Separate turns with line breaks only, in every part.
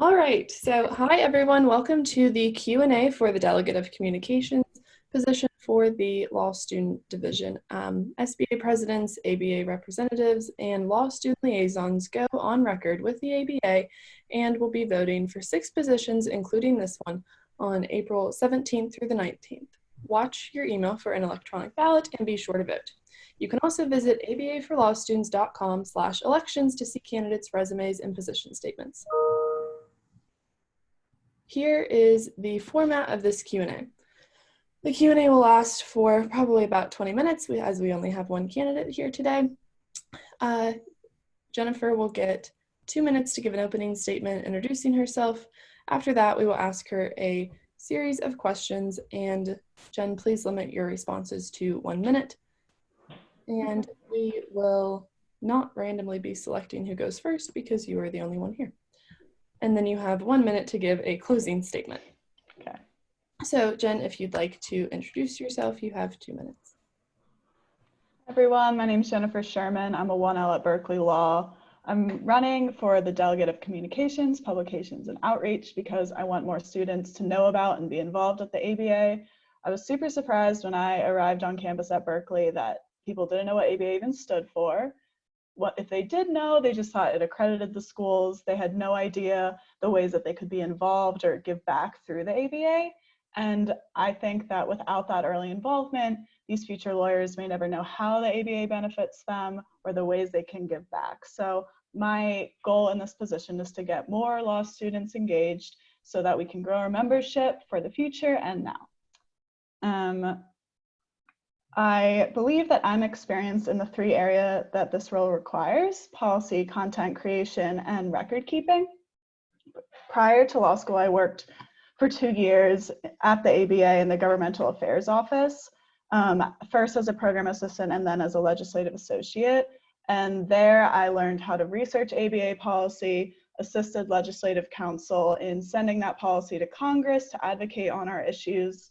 All right, so hi everyone, welcome to the Q&A for the Delegate of Communications position for the Law Student Division. SBA presidents, ABA representatives, and law student liaisons go on record with the ABA and will be voting for 6 positions, including this one, on April 17th through the 19th. Watch your email for an electronic ballot and be sure to vote. You can also visit abaforlawstudents.com/elections to see candidates' resumes and position statements. Here is the format of this Q&A. The Q&A will last for probably about 20 minutes as we only have one candidate here today. Jennifer will get 2 minutes to give an opening statement introducing herself. After that, we will ask her a series of questions, and Jen, please limit your responses to 1 minute. And we will not randomly be selecting who goes first because you are the only one here. And then you have 1 minute to give a closing statement.
Okay.
So Jen, if you'd like to introduce yourself, you have 2 minutes.
Everyone, my name is Jennifer Sherman. I'm a 1L at Berkeley Law. I'm running for the Delegate of Communications, Publications, and Outreach because I want more students to know about and be involved at the ABA. I was super surprised when I arrived on campus at Berkeley that people didn't know what ABA even stood for. What if they did know, they just thought it accredited the schools. They had no idea the ways that they could be involved or give back through the ABA. And I think that without that early involvement, these future lawyers may never know how the ABA benefits them or the ways they can give back. So my goal in this position is to get more law students engaged so that we can grow our membership for the future and now. I believe that I'm experienced in the 3 areas that this role requires: policy, content creation, and record keeping. Prior to law school, I worked for 2 years at the ABA in the Governmental Affairs Office, first as a program assistant and then as a legislative associate. And there I learned how to research ABA policy, assisted legislative counsel in sending that policy to Congress to advocate on our issues.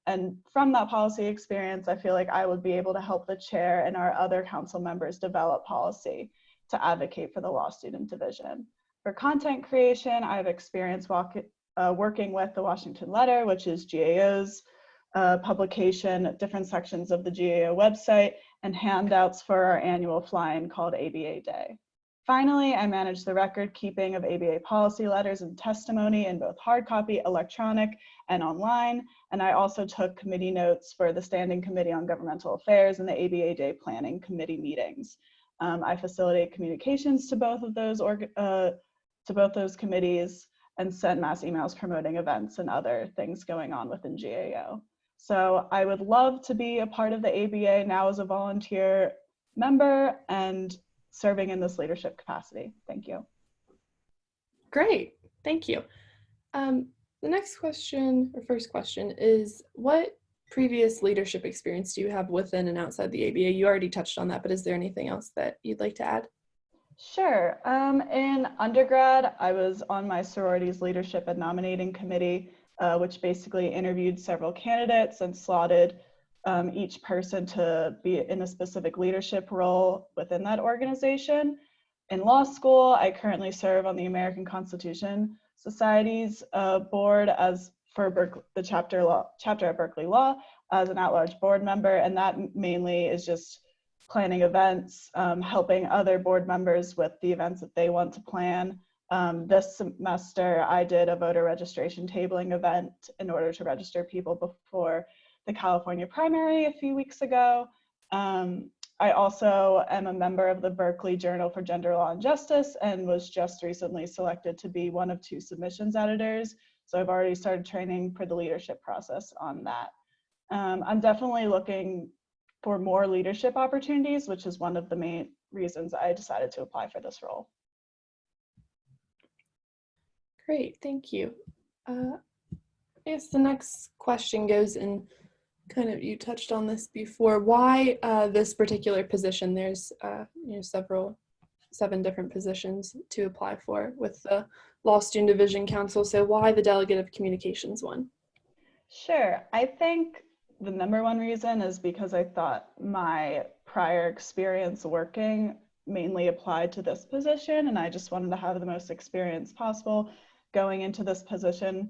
And from that policy experience, I feel like I would be able to help the chair and our other council members develop policy to advocate for the law student division. For content creation, I have experience working with the Washington Letter, which is GAO's publication, different sections of the GAO website, and handouts for our annual fly-in called ABA Day. Finally, I manage the record keeping of ABA policy letters and testimony in both hard copy, electronic, and online. And I also took committee notes for the Standing Committee on Governmental Affairs and the ABA Day Planning Committee meetings. I facilitate communications to both of those committees and send mass emails promoting events and other things going on within GAO. So I would love to be a part of the ABA now as a volunteer member and serving in this leadership capacity. Thank you.
Great, thank you. The next question, or first question, is what previous leadership experience do you have within and outside the ABA? You already touched on that, but is there anything else that you'd like to add?
Sure. In undergrad, I was on my sorority's leadership and nominating committee, which basically interviewed several candidates and slotted each person to be in a specific leadership role within that organization. In law school, I currently serve on the American Constitution Society's board for the chapter at Berkeley Law as an at-large board member, and that mainly is just planning events, helping other board members with the events that they want to plan. This semester, I did a voter registration tabling event in order to register people before the California primary a few weeks ago. I also am a member of the Berkeley Journal for Gender Law and Justice and was just recently selected to be one of 2 submissions editors. So I've already started training for the leadership process on that. I'm definitely looking for more leadership opportunities, which is one of the main reasons I decided to apply for this role.
Great, thank you. I guess the next question goes in kind of, you touched on this before, why this particular position? There's 7 different positions to apply for with the Law Student Division Council, so why the Delegate of Communications one?
Sure, I think the number one reason is because I thought my prior experience working mainly applied to this position, and I just wanted to have the most experience possible going into this position.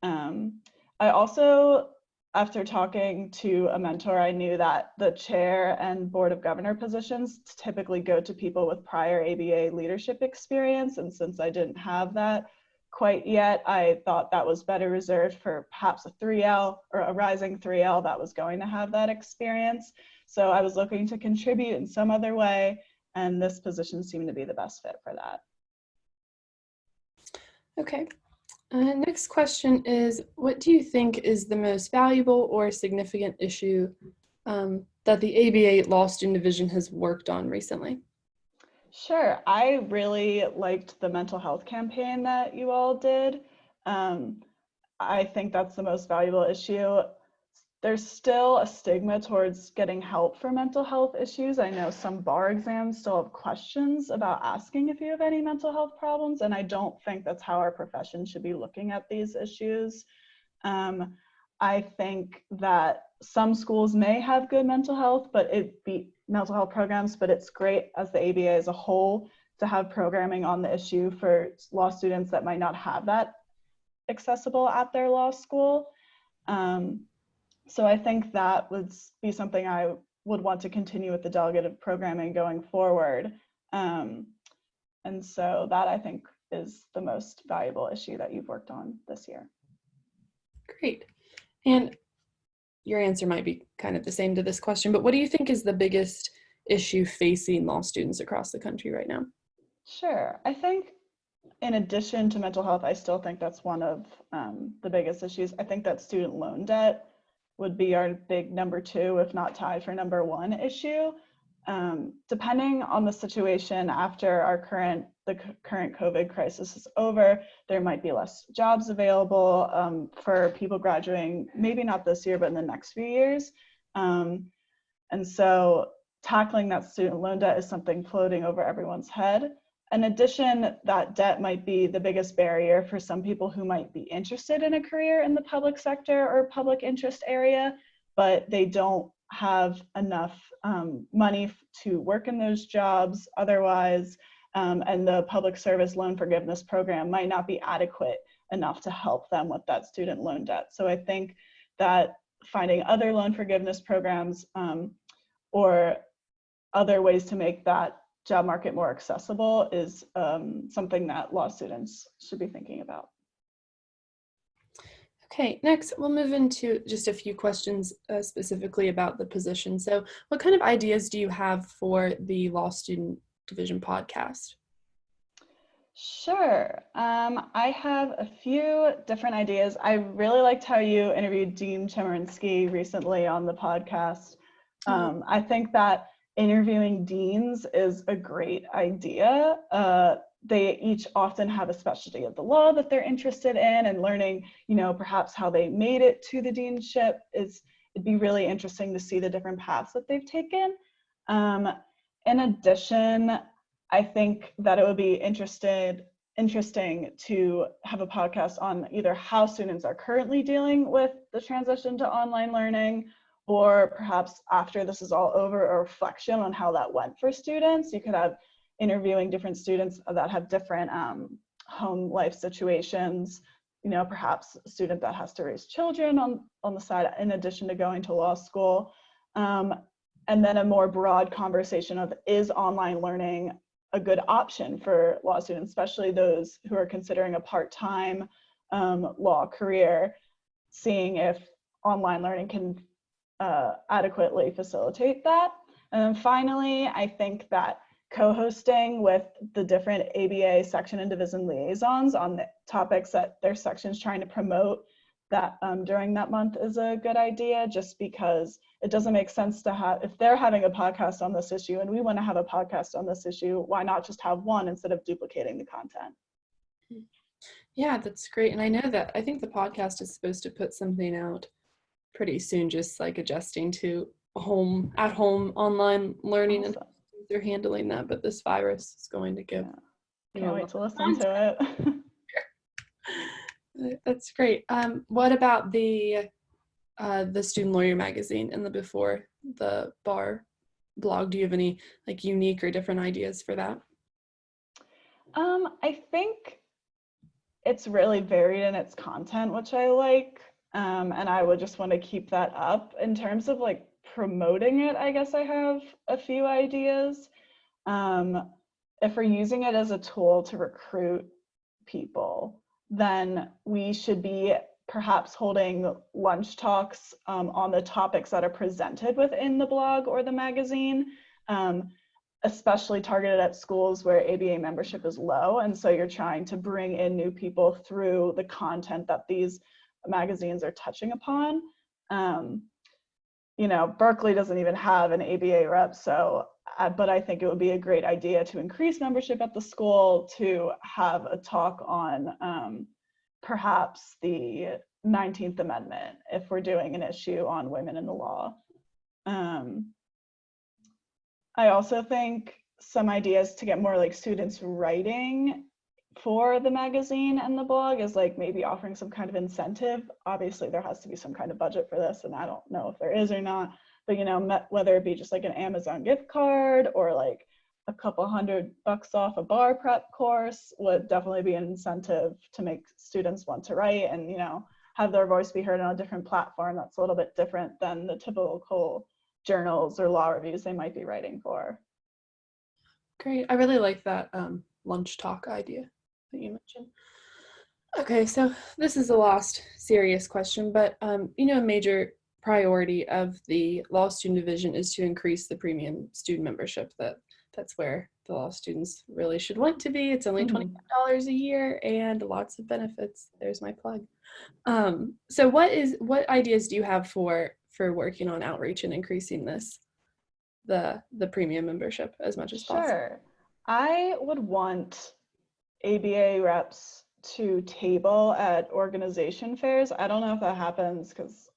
I also, after talking to a mentor, I knew that the chair and board of governor positions typically go to people with prior ABA leadership experience, and since I didn't have that quite yet, I thought that was better reserved for perhaps a 3L or a rising 3L that was going to have that experience. So I was looking to contribute in some other way, and this position seemed to be the best fit for that.
Okay. Next question is, what do you think is the most valuable or significant issue that the ABA Law Student Division has worked on recently?
Sure. I really liked the mental health campaign that you all did. I think that's the most valuable issue. There's still a stigma towards getting help for mental health issues. I know some bar exams still have questions about asking if you have any mental health problems, and I don't think that's how our profession should be looking at these issues. I think that some schools may have good mental health programs, but it's great as the ABA as a whole to have programming on the issue for law students that might not have that accessible at their law school. So I think that would be something I would want to continue with the delegative programming going forward. And so that, I think, is the most valuable issue that you've worked on this year.
Great. And your answer might be kind of the same to this question, but what do you think is the biggest issue facing law students across the country right now?
Sure. I think in addition to mental health, I still think that's one of the biggest issues. I think that student loan debt would be our big number two, if not tied for number one issue. Depending on the situation after the current COVID crisis is over, there might be less jobs available for people graduating, maybe not this year, but in the next few years. And so tackling that student loan debt is something floating over everyone's head. In addition, that debt might be the biggest barrier for some people who might be interested in a career in the public sector or public interest area, but they don't have enough money to work in those jobs otherwise, and the public service loan forgiveness program might not be adequate enough to help them with that student loan debt. So I think that finding other loan forgiveness programs or other ways to make that job market more accessible is something that law students should be thinking about.
Okay, next we'll move into just a few questions specifically about the position. So what kind of ideas do you have for the Law Student Division podcast?
Sure. I have a few different ideas. I really liked how you interviewed Dean Chemerinsky recently on the podcast. I think that interviewing deans is a great idea. They each often have a specialty of the law that they're interested in, and learning, perhaps how they made it to the deanship it'd be really interesting to see the different paths that they've taken. In addition, I think that it would be interesting to have a podcast on either how students are currently dealing with the transition to online learning, or perhaps after this is all over, a reflection on how that went for students. You could have interviewing different students that have different home life situations, perhaps a student that has to raise children on the side in addition to going to law school. And then a more broad conversation of, is online learning a good option for law students, especially those who are considering a part-time law career, seeing if online learning can adequately facilitate that. And then finally, I think that co-hosting with the different ABA section and division liaisons on the topics that their section's trying to promote that during that month is a good idea, just because it doesn't make sense to have, if they're having a podcast on this issue and we want to have a podcast on this issue, why not just have one instead of duplicating the content?
Yeah, that's great. And I think the podcast is supposed to put something out pretty soon, just like adjusting to at home online learning. Awesome. And they're handling that, but this virus is going to give.
Can't wait to listen to
it. That's great. What about the Student Lawyer magazine and the Before the Bar blog? Do you have any like unique or different ideas for that?
I think it's really varied in its content, which I like. And I would just want to keep that up. In terms of like promoting it, I guess I have a few ideas. If we're using it as a tool to recruit people, then we should be perhaps holding lunch talks on the topics that are presented within the blog or the magazine, especially targeted at schools where ABA membership is low. And so you're trying to bring in new people through the content that these magazines are touching upon. You know, Berkeley doesn't even have an ABA rep, so but I think it would be a great idea to increase membership at the school, to have a talk on perhaps the 19th Amendment, if we're doing an issue on women in the law. I also think some ideas to get more like students writing for the magazine and the blog is like maybe offering some kind of incentive. Obviously there has to be some kind of budget for this, and I don't know if there is or not, but you know, whether it be just like an Amazon gift card or like a couple $100 off a bar prep course would definitely be an incentive to make students want to write and, you know, have their voice be heard on a different platform that's a little bit different than the typical journals or law reviews they might be writing for.
Great. I really like that lunch talk idea that you mentioned. Okay, so this is the last serious question, but you know, a major priority of the law student division is to increase the premium student membership. That's where the law students really should want to be. It's only $25 a year and lots of benefits. There's my plug. So what ideas do you have for working on outreach and increasing the premium membership as much as possible?
Sure. I would want ABA reps to table at organization fairs. I don't know if that happens because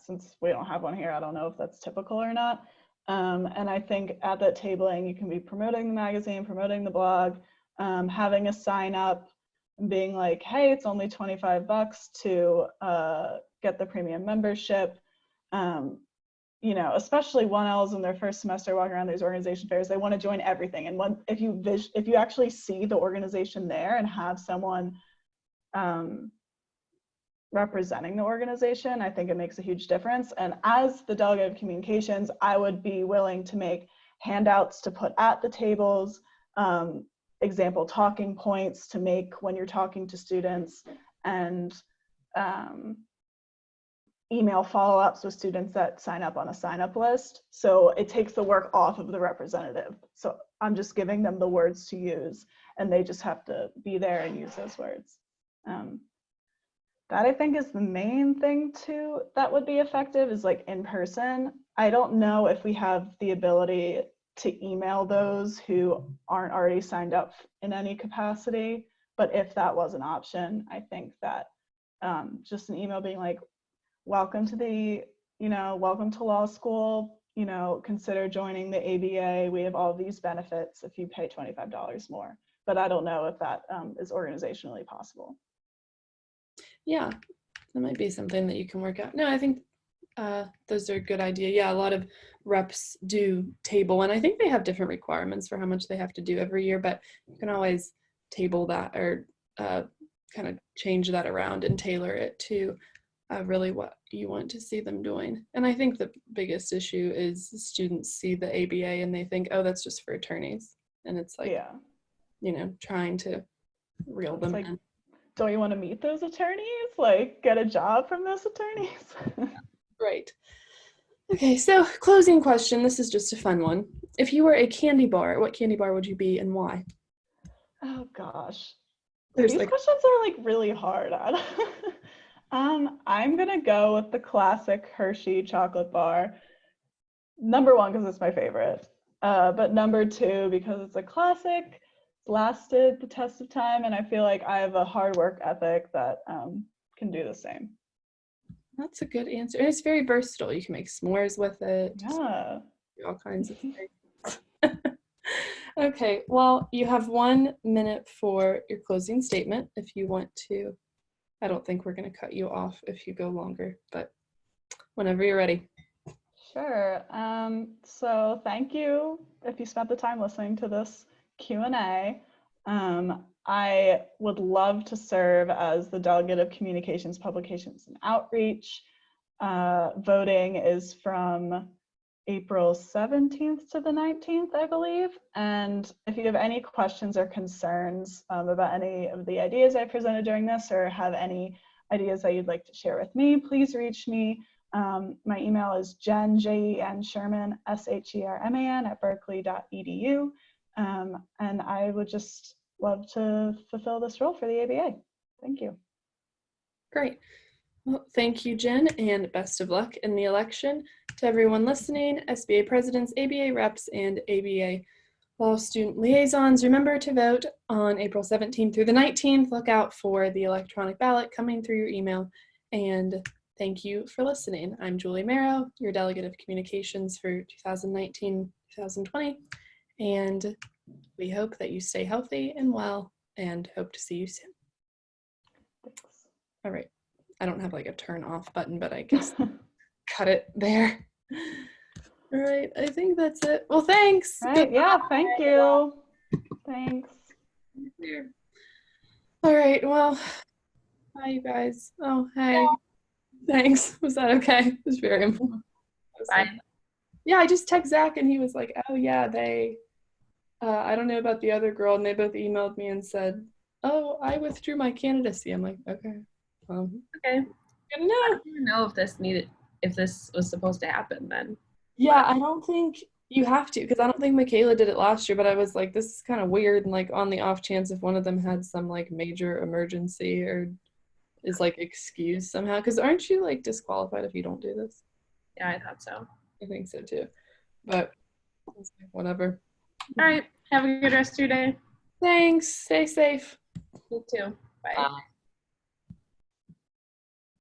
since we don't have one here, I don't know if that's typical or not. And I think at that tabling, you can be promoting the magazine, promoting the blog, having a sign up and being like, hey, it's only $25 to get the premium membership. You know, especially 1Ls in their first semester walking around these organization fairs, they want to join everything. And if you actually see the organization there and have someone representing the organization, I think it makes a huge difference. And as the delegate of communications, I would be willing to make handouts to put at the tables, example talking points to make when you're talking to students, and email follow-ups with students that sign up on a sign-up list. So it takes the work off of the representative. So I'm just giving them the words to use, and they just have to be there and use those words. That I think is the main thing too that would be effective, is like in person. I don't know if we have the ability to email those who aren't already signed up in any capacity, but if that was an option, I think that just an email being like, welcome to law school, you know, consider joining the ABA. We have all these benefits if you pay $25 more. But I don't know if that is organizationally possible.
Yeah, that might be something that you can work out. No, I think those are a good idea. Yeah, a lot of reps do table, and I think they have different requirements for how much they have to do every year, but you can always table that or kind of change that around and tailor it to really what you want to see them doing. And I think the biggest issue is students see the ABA and they think, oh, that's just for attorneys. And it's like, yeah, you know, trying to reel them in.
Don't you want to meet those attorneys? Like, get a job from those attorneys?
Right. Okay, so closing question. This is just a fun one. If you were a candy bar, what candy bar would you be and why?
Oh gosh. These questions are like really hard. I'm gonna go with the classic Hershey chocolate bar. Number one, because it's my favorite. But number two, because it's a classic, lasted the test of time, and I feel like I have a hard work ethic that can do the same.
That's a good answer. And it's very versatile. You can make s'mores with it.
Yeah.
All kinds of things. Okay, well, you have 1 minute for your closing statement if you want to. I don't think we're going to cut you off if you go longer, but whenever you're ready.
Sure. So thank you if you spent the time listening to this Q&A. I would love to serve as the Delegate of Communications, Publications, and Outreach. Voting is from April 17th to the 19th, I believe. And if you have any questions or concerns about any of the ideas I presented during this, or have any ideas that you'd like to share with me, please reach me. My email is Jen, Jen Sherman, SHERMAN @berkeley.edu. And I would just love to fulfill this role for the ABA. Thank you.
Great. Well, thank you, Jen, and best of luck in the election. To everyone listening, SBA presidents, ABA reps, and ABA law student liaisons, remember to vote on April 17th through the 19th. Look out for the electronic ballot coming through your email. And thank you for listening. I'm Julie Marrow, your Delegate of Communications for 2019-2020. And we hope that you stay healthy and well, and hope to see you soon.
Thanks.
All right. I don't have like a turn off button, but I guess cut it there. All right. I think that's it. Well, thanks.
Right. Yeah. Thank you. Thanks.
All right. Well, bye, you guys. Oh, hey. Thanks. Was that okay? It was very informal.
Fine.
Yeah, I just texted Zach and he was like, oh, yeah, I don't know about the other girl. And they both emailed me and said, oh, I withdrew my candidacy. I'm like, okay.
Okay.
Good to know.
I don't even know if this was supposed to happen then.
Yeah, I don't think you have to, because I don't think Michaela did it last year, but I was like, this is kind of weird, and like on the off chance if one of them had some like major emergency or is like excused somehow, because aren't you like disqualified if you don't do this?
Yeah, I thought so.
I think so too, but whatever.
All right. Have a good rest of your day.
Thanks. Stay safe.
You too. Bye.
Bye.